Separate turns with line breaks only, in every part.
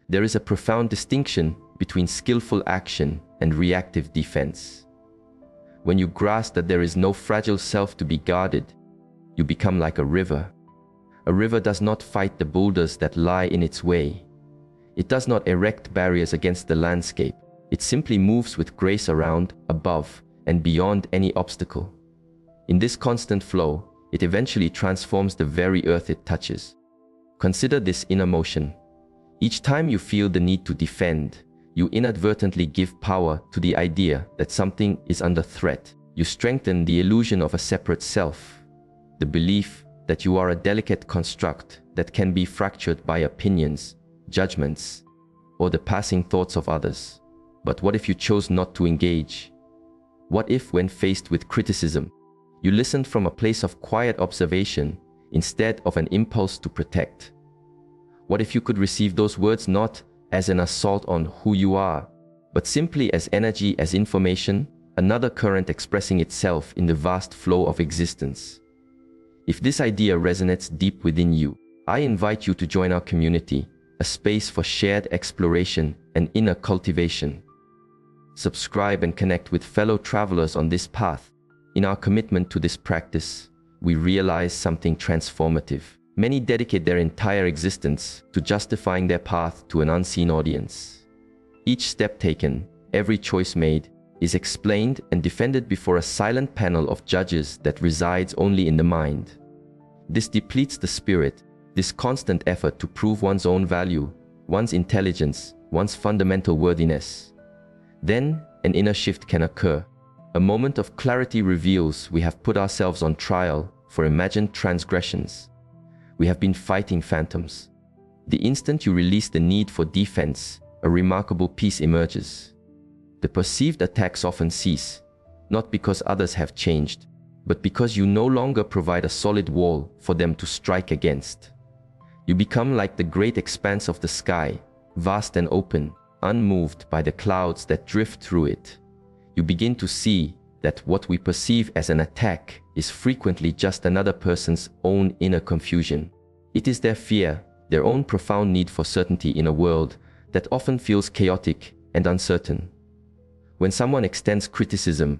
There is a profound distinction between skillful action and reactive defense. When you grasp that there is no fragile self to be guarded, you become like a river. A river does not fight the boulders that lie in its way. It does not erect barriers against the landscape. It simply moves with grace around, above, and beyond any obstacle. In this constant flow, it eventually transforms the very earth it touches. Consider this inner motion. Each time you feel the need to defend, you inadvertently give power to the idea that something is under threat. You strengthen the illusion of a separate self, the belief that you are a delicate construct that can be fractured by opinions, judgments, or the passing thoughts of others. But what if you chose not to engage? What if, when faced with criticism, you listened from a place of quiet observation instead of an impulse to protect? What if you could receive those words not as an assault on who you are, but simply as energy, as information, another current expressing itself in the vast flow of existence? If this idea resonates deep within you, I invite you to join our community, a space for shared exploration and inner cultivation. Subscribe and connect with fellow travelers on this path. In our commitment to this practice, we realize something transformative. Many dedicate their entire existence to justifying their path to an unseen audience. Each step taken, every choice made, is explained and defended before a silent panel of judges that resides only in the mind. This depletes the spirit, this constant effort to prove one's own value, one's intelligence, one's fundamental worthiness. Then, an inner shift can occur. A moment of clarity reveals we have put ourselves on trial for imagined transgressions. We have been fighting phantoms. The instant you release the need for defense, a remarkable peace emerges. The perceived attacks often cease, not because others have changed, but because you no longer provide a solid wall for them to strike against. You become like the great expanse of the sky, vast and open, unmoved by the clouds that drift through it. You begin to see that what we perceive as an attack is frequently just another person's own inner confusion. It is their fear, their own profound need for certainty in a world that often feels chaotic and uncertain. When someone extends criticism,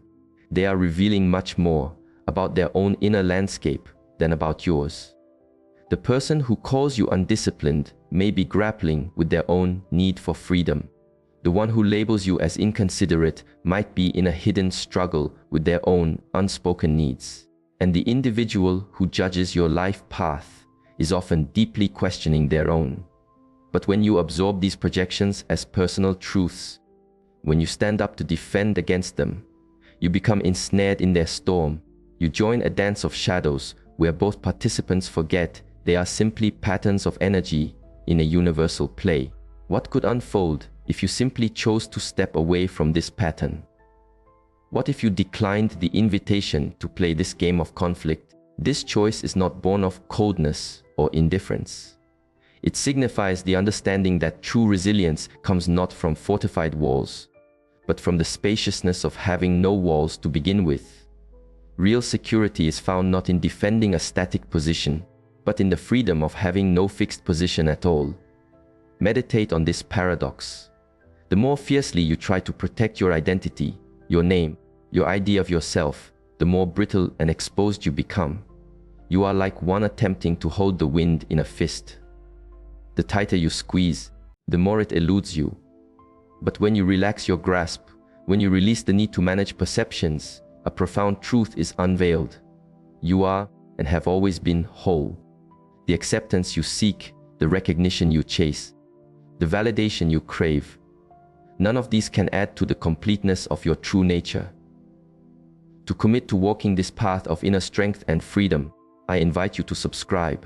they are revealing much more about their own inner landscape than about yours. The person who calls you undisciplined may be grappling with their own need for freedom. The one who labels you as inconsiderate might be in a hidden struggle with their own unspoken needs. And the individual who judges your life path is often deeply questioning their own. But when you absorb these projections as personal truths, when you stand up to defend against them, you become ensnared in their storm. You join a dance of shadows where both participants forget they are simply patterns of energy in a universal play. What could unfold if you simply chose to step away from this pattern? What if you declined the invitation to play this game of conflict? This choice is not born of coldness or indifference. It signifies the understanding that true resilience comes not from fortified walls, but from the spaciousness of having no walls to begin with. Real security is found not in defending a static position, but in the freedom of having no fixed position at all. Meditate on this paradox. The more fiercely you try to protect your identity, your name, your idea of yourself, the more brittle and exposed you become. You are like one attempting to hold the wind in a fist. The tighter you squeeze, the more it eludes you. But when you relax your grasp, when you release the need to manage perceptions, a profound truth is unveiled. You are and have always been whole. The acceptance you seek, the recognition you chase, the validation you crave, none of these can add to the completeness of your true nature. To commit to walking this path of inner strength and freedom, I invite you to subscribe.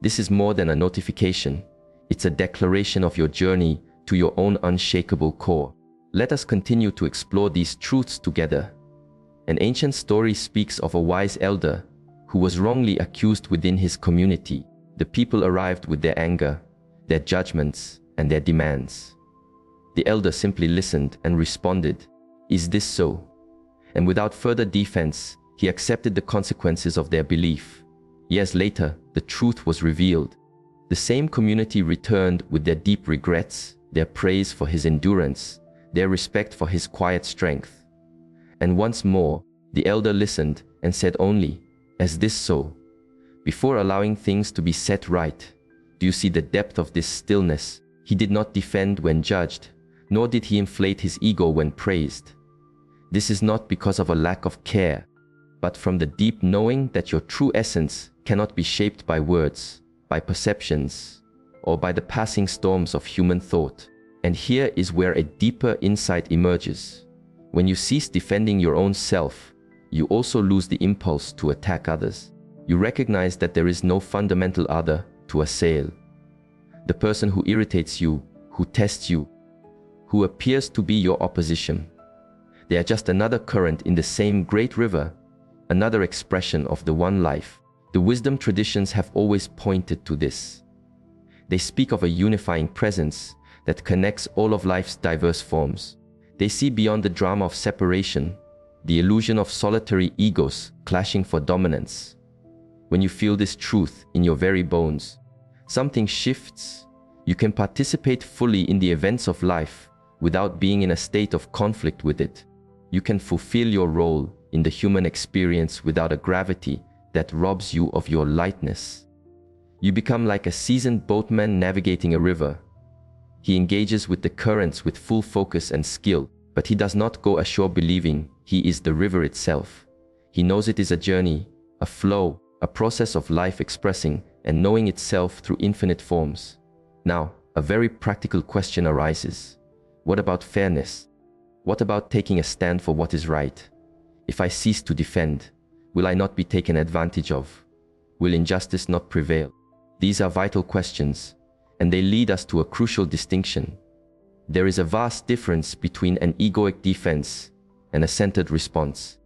This is more than a notification. It's a declaration of your journey to your own unshakable core. Let us continue to explore these truths together. An ancient story speaks of a wise elder who was wrongly accused within his community. The people arrived with their anger, their judgments, and their demands. The elder simply listened and responded, "Is this so?" And without further defense, he accepted the consequences of their belief. Years later, the truth was revealed. The same community returned with their deep regrets, their praise for his endurance, their respect for his quiet strength. And once more, the elder listened and said only, "Is this so?" Before allowing things to be set right, do you see the depth of this stillness? He did not defend when judged, nor did he inflate his ego when praised. This is not because of a lack of care, but from the deep knowing that your true essence cannot be shaped by words, by perceptions, or by the passing storms of human thought. And here is where a deeper insight emerges. When you cease defending your own self, you also lose the impulse to attack others. You recognize that there is no fundamental other to assail. The person who irritates you, who tests you, who appears to be your opposition. They are just another current in the same great river, another expression of the one life. The wisdom traditions have always pointed to this. They speak of a unifying presence that connects all of life's diverse forms. They see beyond the drama of separation, the illusion of solitary egos clashing for dominance. When you feel this truth in your very bones, something shifts. You can participate fully in the events of life without being in a state of conflict with it. You can fulfill your role in the human experience without a gravity that robs you of your lightness. You become like a seasoned boatman navigating a river. He engages with the currents with full focus and skill, but he does not go ashore believing he is the river itself. He knows it is a journey, a flow, a process of life expressing and knowing itself through infinite forms. Now, a very practical question arises. What about fairness? What about taking a stand for what is right? If I cease to defend, will I not be taken advantage of? Will injustice not prevail? These are vital questions, and they lead us to a crucial distinction. There is a vast difference between an egoic defense and a centered response.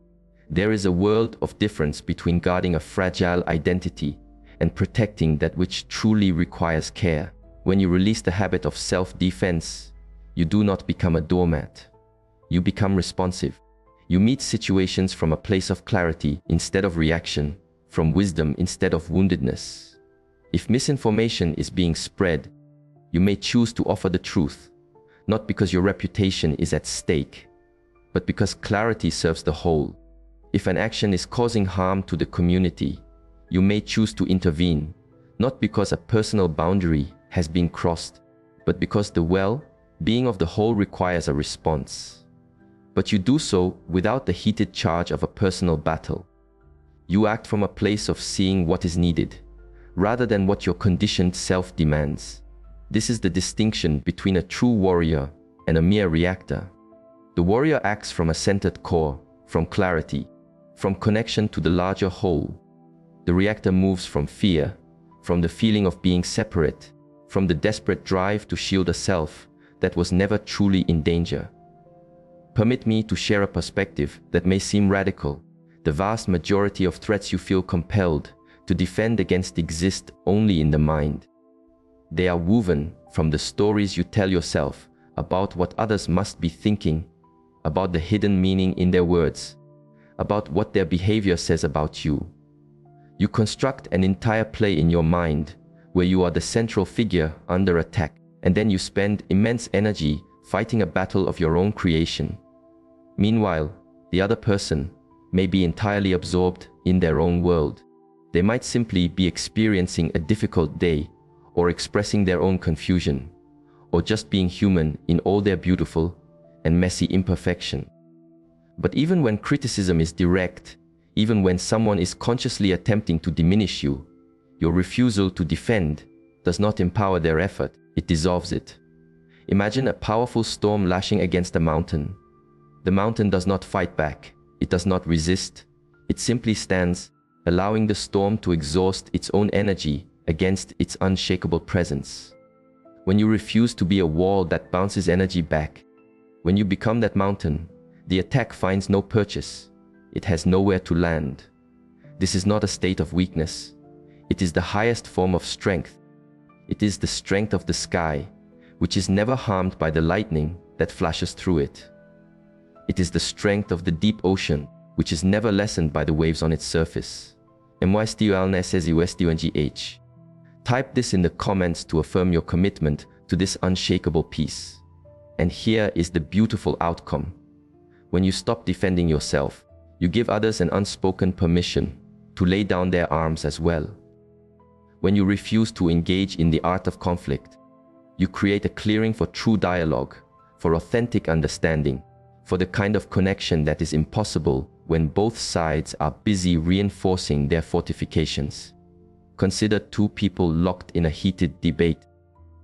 There is a world of difference between guarding a fragile identity and protecting that which truly requires care. When you release the habit of self-defense, you do not become a doormat. You become responsive. You meet situations from a place of clarity instead of reaction, from wisdom instead of woundedness. If misinformation is being spread, you may choose to offer the truth, not because your reputation is at stake, but because clarity serves the whole. If an action is causing harm to the community, you may choose to intervene, not because a personal boundary has been crossed, but because the well-being of the whole requires a response. But you do so without the heated charge of a personal battle. You act from a place of seeing what is needed, rather than what your conditioned self demands. This is the distinction between a true warrior and a mere reactor. The warrior acts from a centered core, from clarity, from connection to the larger whole. The reactor moves from fear, from the feeling of being separate, from the desperate drive to shield a self that was never truly in danger. Permit me to share a perspective that may seem radical. The vast majority of threats you feel compelled to defend against exist only in the mind. They are woven from the stories you tell yourself about what others must be thinking, about the hidden meaning in their words, about what their behavior says about you. You construct an entire play in your mind where you are the central figure under attack, and then you spend immense energy fighting a battle of your own creation. Meanwhile, the other person may be entirely absorbed in their own world. They might simply be experiencing a difficult day, or expressing their own confusion, or just being human in all their beautiful and messy imperfection. But even when criticism is direct, even when someone is consciously attempting to diminish you, your refusal to defend does not empower their effort, it dissolves it. Imagine a powerful storm lashing against a mountain. The mountain does not fight back, it does not resist, it simply stands, allowing the storm to exhaust its own energy against its unshakable presence. When you refuse to be a wall that bounces energy back, when you become that mountain, the attack finds no purchase. It has nowhere to land. This is not a state of weakness. It is the highest form of strength. It is the strength of the sky, which is never harmed by the lightning that flashes through it. It is the strength of the deep ocean, which is never lessened by the waves on its surface. Type this in the comments to affirm your commitment to this unshakable peace. And here is the beautiful outcome. When you stop defending yourself, you give others an unspoken permission to lay down their arms as well. When you refuse to engage in the art of conflict, you create a clearing for true dialogue, for authentic understanding, for the kind of connection that is impossible when both sides are busy reinforcing their fortifications. Consider two people locked in a heated debate.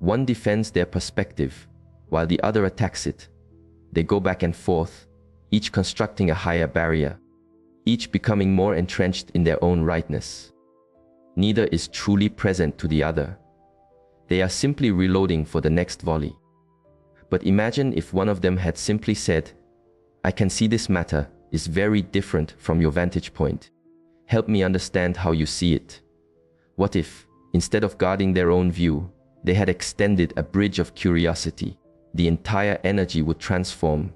One defends their perspective, while the other attacks it. They go back and forth, each constructing a higher barrier, each becoming more entrenched in their own rightness. Neither is truly present to the other. They are simply reloading for the next volley. But imagine if one of them had simply said, "I can see this matter is very different from your vantage point. Help me understand how you see it." What if, instead of guarding their own view, they had extended a bridge of curiosity? The entire energy would transform.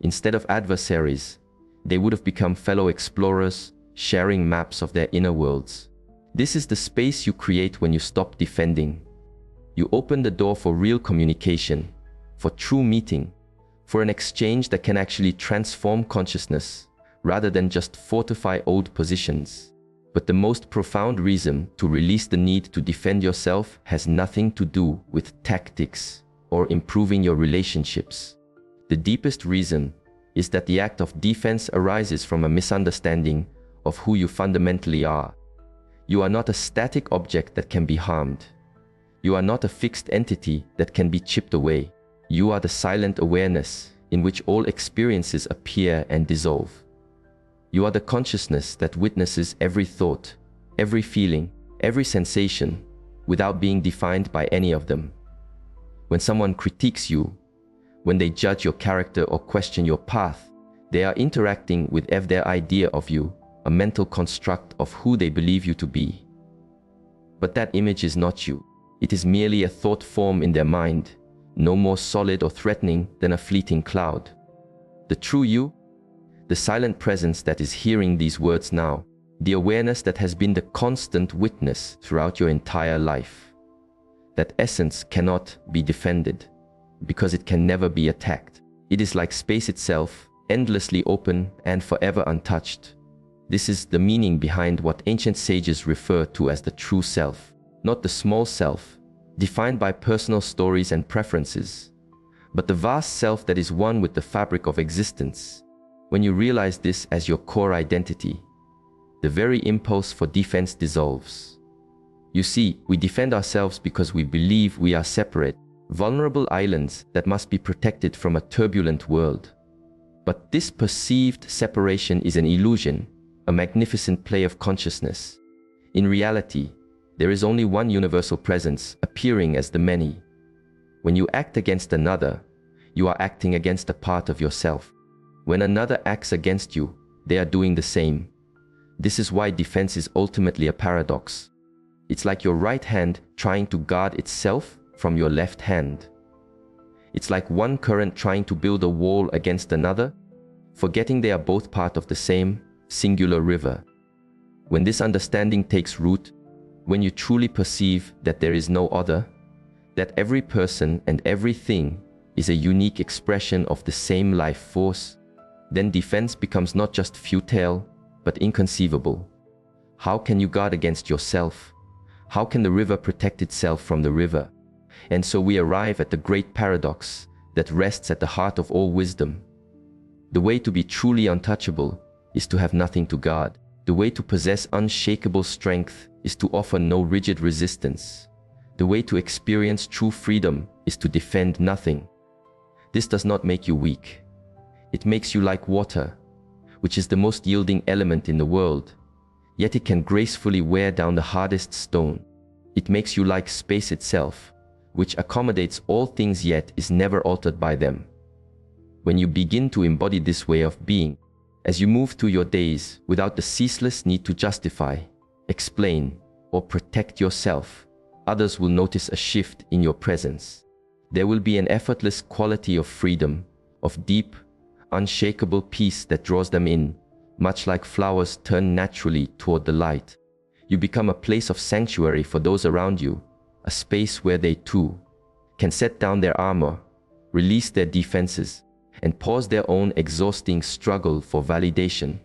Instead of adversaries, they would have become fellow explorers, sharing maps of their inner worlds. This is the space you create when you stop defending. You open the door for real communication, for true meeting, for an exchange that can actually transform consciousness, rather than just fortify old positions. But the most profound reason to release the need to defend yourself has nothing to do with tactics or improving your relationships. The deepest reason is that the act of defense arises from a misunderstanding of who you fundamentally are. You are not a static object that can be harmed. You are not a fixed entity that can be chipped away. You are the silent awareness in which all experiences appear and dissolve. You are the consciousness that witnesses every thought, every feeling, every sensation, without being defined by any of them. When someone critiques you, when they judge your character or question your path, they are interacting with their idea of you, a mental construct of who they believe you to be. But that image is not you. It is merely a thought form in their mind, no more solid or threatening than a fleeting cloud. The true you, the silent presence that is hearing these words now, the awareness that has been the constant witness throughout your entire life. That essence cannot be defended, because it can never be attacked. It is like space itself, endlessly open and forever untouched. This is the meaning behind what ancient sages refer to as the true self, not the small self, defined by personal stories and preferences, but the vast self that is one with the fabric of existence. When you realize this as your core identity, the very impulse for defense dissolves. You see, we defend ourselves because we believe we are separate, vulnerable islands that must be protected from a turbulent world. But this perceived separation is an illusion, a magnificent play of consciousness. In reality, there is only one universal presence appearing as the many. When you act against another, you are acting against a part of yourself. When another acts against you, they are doing the same. This is why defense is ultimately a paradox. It's like your right hand trying to guard itself from your left hand. It's like one current trying to build a wall against another, forgetting they are both part of the same singular river. When this understanding takes root, when you truly perceive that there is no other, that every person and everything is a unique expression of the same life force, then defense becomes not just futile, but inconceivable. How can you guard against yourself? How can the river protect itself from the river? And so we arrive at the great paradox that rests at the heart of all wisdom. The way to be truly untouchable is to have nothing to guard. The way to possess unshakable strength is to offer no rigid resistance. The way to experience true freedom is to defend nothing. This does not make you weak. It makes you like water, which is the most yielding element in the world, yet it can gracefully wear down the hardest stone. It makes you like space itself, which accommodates all things yet is never altered by them. When you begin to embody this way of being, as you move through your days without the ceaseless need to justify, explain, or protect yourself, others will notice a shift in your presence. There will be an effortless quality of freedom, of deep, unshakable peace that draws them in, much like flowers turn naturally toward the light. You become a place of sanctuary for those around you, a space where they too can set down their armor, release their defenses, and pause their own exhausting struggle for validation.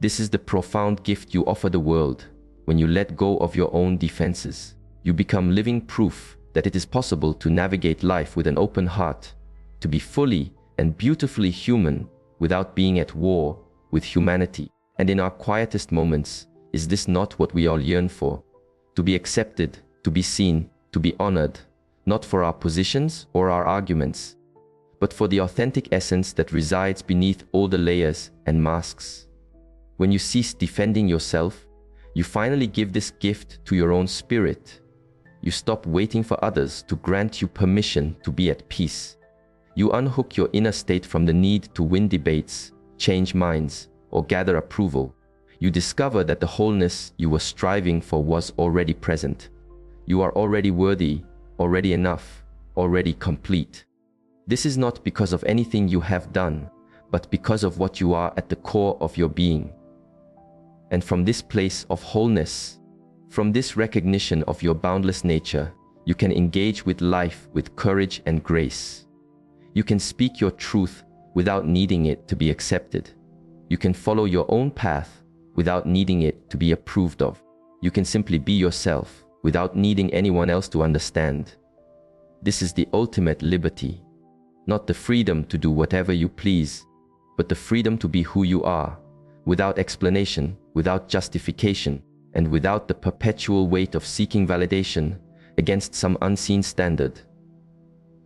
This is the profound gift you offer the world. When you let go of your own defenses, you become living proof that it is possible to navigate life with an open heart, to be fully and beautifully human without being at war with humanity. And in our quietest moments, is this not what we all yearn for? To be accepted, to be seen, to be honored, not for our positions or our arguments, but for the authentic essence that resides beneath all the layers and masks. When you cease defending yourself, you finally give this gift to your own spirit. You stop waiting for others to grant you permission to be at peace. You unhook your inner state from the need to win debates, change minds, or gather approval. You discover that the wholeness you were striving for was already present. You are already worthy, already enough, already complete. This is not because of anything you have done, but because of what you are at the core of your being. And from this place of wholeness, from this recognition of your boundless nature, you can engage with life with courage and grace. You can speak your truth without needing it to be accepted. You can follow your own path without needing it to be approved of. You can simply be yourself without needing anyone else to understand. This is the ultimate liberty. Not the freedom to do whatever you please, but the freedom to be who you are, without explanation, without justification, and without the perpetual weight of seeking validation against some unseen standard.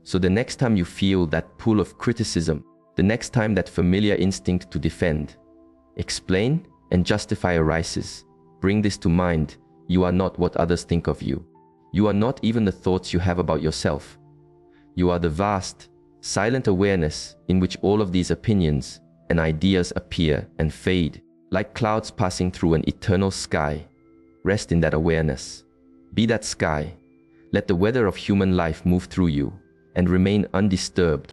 So the next time you feel that pull of criticism, the next time that familiar instinct to defend, explain, and justify arises, bring this to mind: you are not what others think of you. You are not even the thoughts you have about yourself. You are the vast, silent awareness in which all of these opinions and ideas appear and fade, like clouds passing through an eternal sky. Rest in that awareness. Be that sky. Let the weather of human life move through you, and remain undisturbed